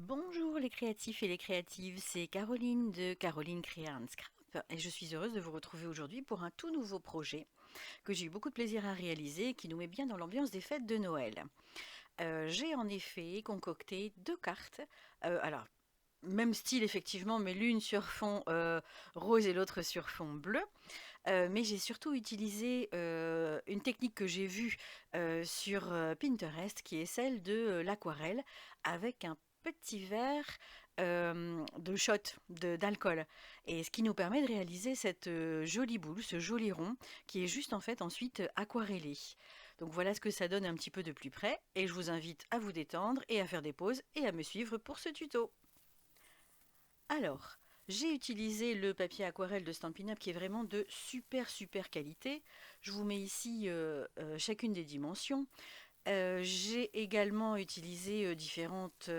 Bonjour les créatifs et les créatives, c'est Caroline de Caroline Créa and Scrap et je suis heureuse de vous retrouver aujourd'hui pour un tout nouveau projet que j'ai eu beaucoup de plaisir à réaliser et qui nous met bien dans l'ambiance des fêtes de Noël. J'ai en effet concocté deux cartes, alors même style effectivement, mais l'une sur fond rose et l'autre sur fond bleu. Mais j'ai surtout utilisé une technique que j'ai vue sur Pinterest, qui est celle de l'aquarelle avec un petit verre de shot d'alcool. Et ce qui nous permet de réaliser cette jolie boule, ce joli rond, qui est juste en fait ensuite aquarellé. Donc voilà ce que ça donne un petit peu de plus près. Et je vous invite à vous détendre et à faire des pauses et à me suivre pour ce tuto. Alors, j'ai utilisé le papier aquarelle de Stampin' Up qui est vraiment de super qualité. Je vous mets ici chacune des dimensions. J'ai également utilisé différentes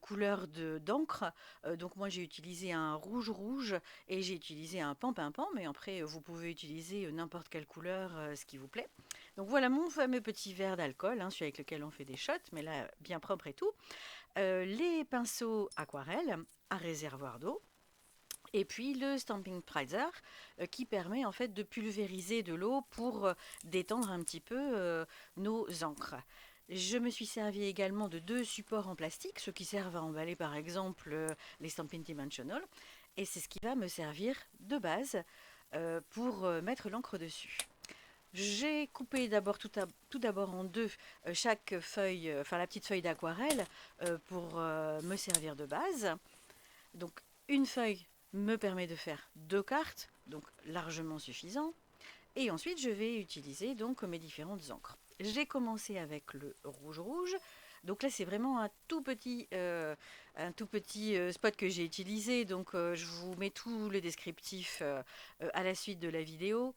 couleurs d'encre. Donc moi j'ai utilisé un rouge et j'ai utilisé un pan, mais après vous pouvez utiliser n'importe quelle couleur, ce qui vous plaît. Donc voilà mon fameux petit verre d'alcool, hein, celui avec lequel on fait des shots, mais là bien propre et tout. Les pinceaux aquarelles à réservoir d'eau. Et puis le Stamping Prizer qui permet en fait de pulvériser de l'eau pour détendre un petit peu nos encres. Je me suis servi également de deux supports en plastique, ceux qui servent à emballer par exemple les Stampin' Dimensional. Et c'est ce qui va me servir de base pour mettre l'encre dessus. J'ai coupé d'abord tout d'abord en deux chaque feuille, enfin la petite feuille d'aquarelle pour me servir de base. Donc une feuille me permet de faire deux cartes, donc largement suffisant. Et ensuite, je vais utiliser donc mes différentes encres. J'ai commencé avec le rouge. Donc là, c'est vraiment un tout petit spot que j'ai utilisé. Donc je vous mets tout le descriptif à la suite de la vidéo.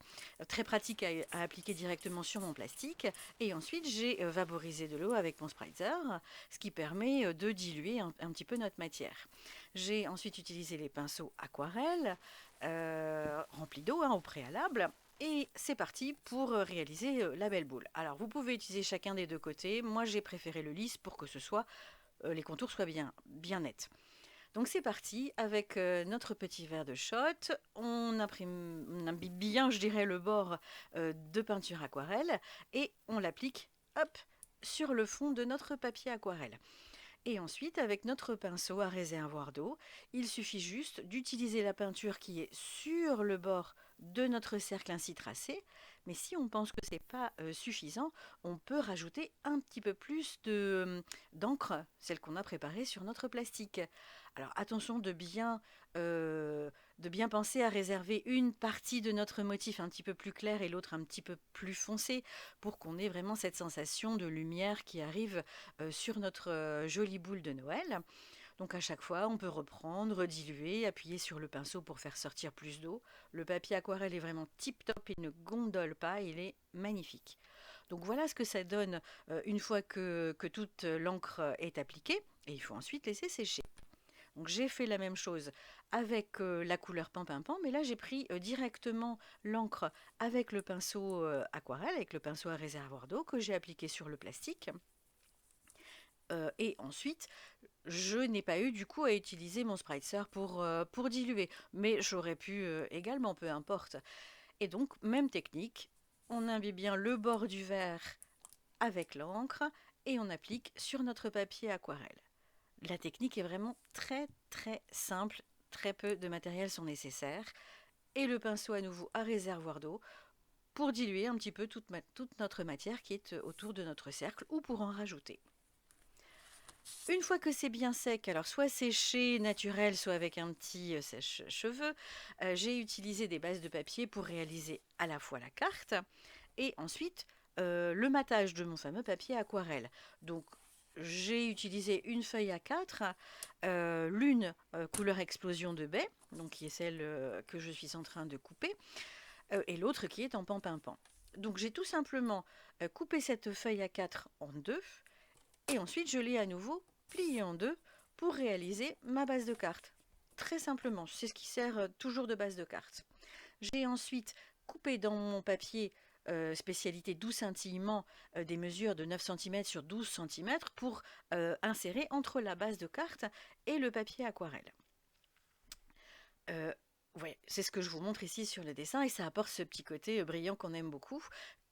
Très pratique à appliquer directement sur mon plastique. Et ensuite, j'ai vaporisé de l'eau avec mon spritzer, ce qui permet de diluer un petit peu notre matière. J'ai ensuite utilisé les pinceaux aquarelles remplis d'eau au préalable. Et c'est parti pour réaliser la belle boule. Alors vous pouvez utiliser chacun des deux côtés. Moi j'ai préféré le lisse pour que les contours soient bien nets. Donc c'est parti avec notre petit verre de shot. On imbibe bien, je dirais, le bord de peinture aquarelle et on l'applique, hop, sur le fond de notre papier aquarelle. Et ensuite, avec notre pinceau à réservoir d'eau, il suffit juste d'utiliser la peinture qui est sur le bord de notre cercle ainsi tracé. Mais si on pense que ce n'est pas suffisant, on peut rajouter un petit peu plus d'encre, celle qu'on a préparée sur notre plastique. Alors attention de bien penser à réserver une partie de notre motif un petit peu plus clair et l'autre un petit peu plus foncé pour qu'on ait vraiment cette sensation de lumière qui arrive sur notre jolie boule de Noël. Donc à chaque fois, on peut reprendre, diluer, appuyer sur le pinceau pour faire sortir plus d'eau. Le papier aquarelle est vraiment tip top, il ne gondole pas, il est magnifique. Donc voilà ce que ça donne une fois que toute l'encre est appliquée et il faut ensuite laisser sécher. Donc j'ai fait la même chose avec la couleur pan, mais là j'ai pris directement l'encre avec le pinceau aquarelle, avec le pinceau à réservoir d'eau que j'ai appliqué sur le plastique. Et ensuite, je n'ai pas eu du coup à utiliser mon spritzer pour diluer, mais j'aurais pu également, peu importe. Et donc, même technique, on imbibe bien le bord du verre avec l'encre et on applique sur notre papier aquarelle. La technique est vraiment très simple, très peu de matériel sont nécessaires et le pinceau à nouveau à réservoir d'eau pour diluer un petit peu toute notre matière qui est autour de notre cercle ou pour en rajouter. Une fois que c'est bien sec, alors soit séché naturel, soit avec un petit sèche-cheveux, j'ai utilisé des bases de papier pour réaliser à la fois la carte et ensuite le matage de mon fameux papier aquarelle. Donc j'ai utilisé une feuille A4, l'une couleur explosion de baie, donc qui est celle que je suis en train de couper, et l'autre qui est en pan. Donc j'ai tout simplement coupé cette feuille A4 en deux, et ensuite je l'ai à nouveau pliée en deux pour réaliser ma base de carte. Très simplement, c'est ce qui sert toujours de base de carte. J'ai ensuite coupé dans mon papier spécialité doux scintillement, des mesures de 9 centimètres sur 12 centimètres pour insérer entre la base de carte et le papier aquarelle. Ouais, c'est ce que je vous montre ici sur le dessin et ça apporte ce petit côté brillant qu'on aime beaucoup.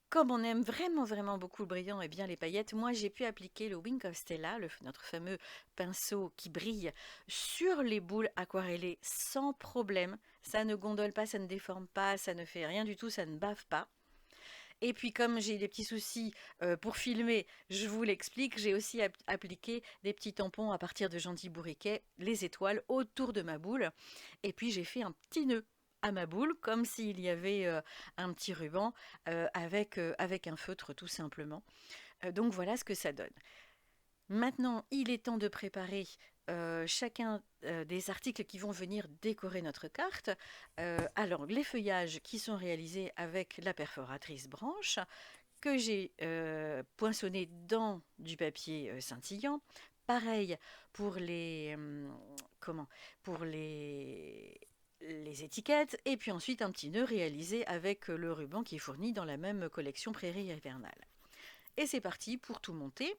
Comme on aime vraiment, vraiment beaucoup le brillant et bien les paillettes, moi j'ai pu appliquer le Wink of Stella, notre fameux pinceau qui brille, sur les boules aquarellées sans problème. Ça ne gondole pas, ça ne déforme pas, ça ne fait rien du tout, ça ne bave pas. Et puis comme j'ai des petits soucis pour filmer, je vous l'explique, j'ai aussi appliqué des petits tampons à partir de gentils bourriquets, les étoiles, autour de ma boule. Et puis j'ai fait un petit nœud à ma boule, comme s'il y avait un petit ruban avec un feutre tout simplement. Donc voilà ce que ça donne. Maintenant, il est temps de préparer chacun des articles qui vont venir décorer notre carte. Alors, les feuillages qui sont réalisés avec la perforatrice branche, que j'ai poinçonné dans du papier scintillant. Pareil pour comment pour les étiquettes. Et puis ensuite, un petit nœud réalisé avec le ruban qui est fourni dans la même collection Prairie hivernale. Et c'est parti pour tout monter.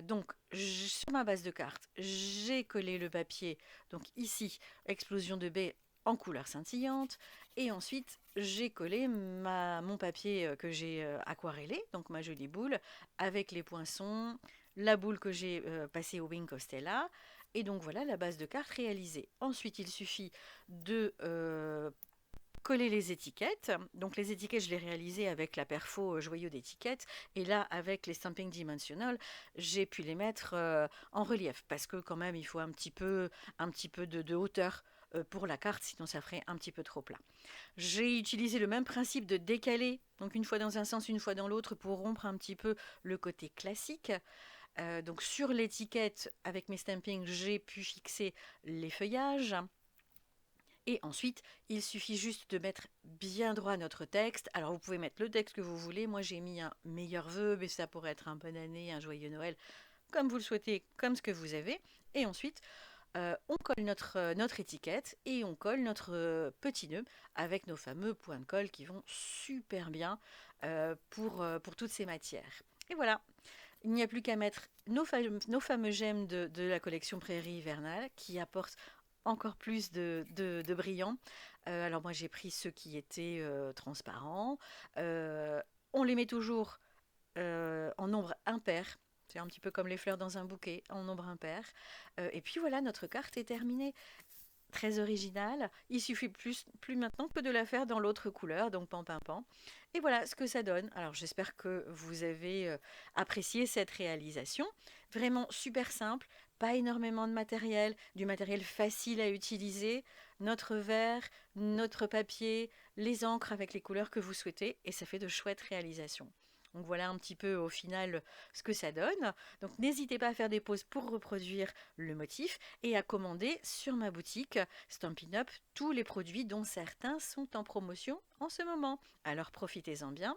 Donc, sur ma base de carte, j'ai collé le papier, donc ici, explosion de baie en couleur scintillante, et ensuite j'ai collé mon papier que j'ai aquarellé, donc ma jolie boule, avec les poinçons, la boule que j'ai passée au Wink of Stella, et donc voilà la base de carte réalisée. Ensuite, il suffit de coller les étiquettes. Donc les étiquettes, je les réalisais avec la perfo joyau d'étiquettes. Et là, avec les Stamping Dimensional, j'ai pu les mettre en relief. Parce que quand même, il faut un petit peu de hauteur pour la carte, sinon ça ferait un petit peu trop plat. J'ai utilisé le même principe de décaler, donc une fois dans un sens, une fois dans l'autre, pour rompre un petit peu le côté classique. Donc sur l'étiquette, avec mes stampings, j'ai pu fixer les feuillages. Et ensuite, il suffit juste de mettre bien droit notre texte. Alors, vous pouvez mettre le texte que vous voulez. Moi, j'ai mis un meilleur vœu, mais ça pourrait être un bonne année, un joyeux Noël, comme vous le souhaitez, comme ce que vous avez. Et ensuite, on colle notre étiquette et on colle notre petit nœud avec nos fameux points de colle qui vont super bien pour toutes ces matières. Et voilà, il n'y a plus qu'à mettre nos fameux gemmes de la collection Prairie hivernale qui apportent encore plus de brillant. Alors moi j'ai pris ceux qui étaient transparents. On les met toujours en nombre impair. C'est un petit peu comme les fleurs dans un bouquet, en nombre impair. Et puis voilà, notre carte est terminée. Très originale. Il suffit plus maintenant que de la faire dans l'autre couleur, donc pan pan pan. Et voilà ce que ça donne. Alors j'espère que vous avez apprécié cette réalisation. Vraiment super simple, pas énormément de matériel, du matériel facile à utiliser, notre verre, notre papier, les encres avec les couleurs que vous souhaitez, et ça fait de chouettes réalisations. Donc voilà un petit peu au final ce que ça donne. Donc n'hésitez pas à faire des pauses pour reproduire le motif et à commander sur ma boutique Stampin' Up tous les produits dont certains sont en promotion en ce moment. Alors profitez-en bien